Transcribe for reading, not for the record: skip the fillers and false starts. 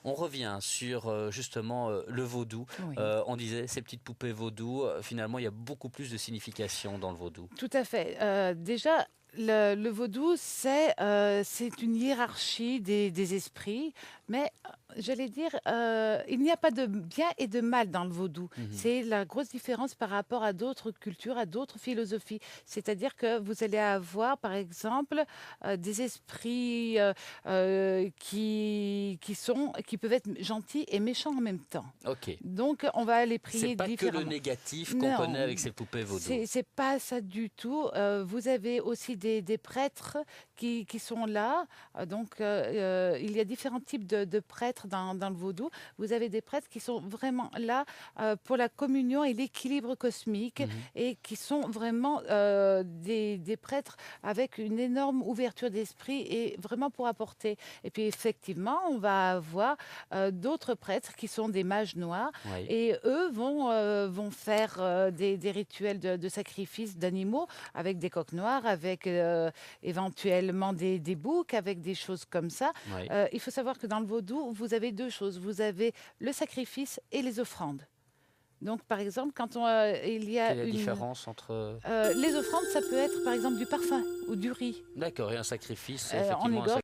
On revient sur justement le vaudou. Oui, On disait ces petites poupées vaudou, finalement il y a beaucoup plus de signification dans le vaudou. tout à fait. Déjà, le vaudou, c'est une hiérarchie des esprits, mais j'allais dire, il n'y a pas de bien et de mal dans le vaudou. Mhm. C'est la grosse différence par rapport à d'autres cultures, à d'autres philosophies. C'est-à-dire que vous allez avoir, par exemple, des esprits qui peuvent être gentils et méchants en même temps. Ok. Donc, on va les C'est prier pas que le différemment. négatif qu'on connaît Non, avec ces poupées vaudou. c'est pas ça du tout. Vous avez aussi des prêtres qui sont là. Il y a différents types de prêtres dans le vaudou. Vous avez des prêtres qui sont vraiment là pour la communion et l'équilibre cosmique Mhm. et qui sont vraiment des prêtres avec une énorme ouverture d'esprit et vraiment pour apporter. Et puis effectivement, on va avoir d'autres prêtres qui sont des mages noirs Oui. et eux vont faire des rituels de sacrifice d'animaux avec des coqs noirs, avec éventuellement des boucs, avec des choses comme ça. Oui. Il faut savoir que dans le vaudou, vous avez deux choses. Vous avez le sacrifice et les offrandes. Donc, par exemple, il y Quelle est a la une... différence entre... les offrandes, ça peut être, par exemple, du parfum ou du riz. D'accord, et un sacrifice, On effectivement, un égorge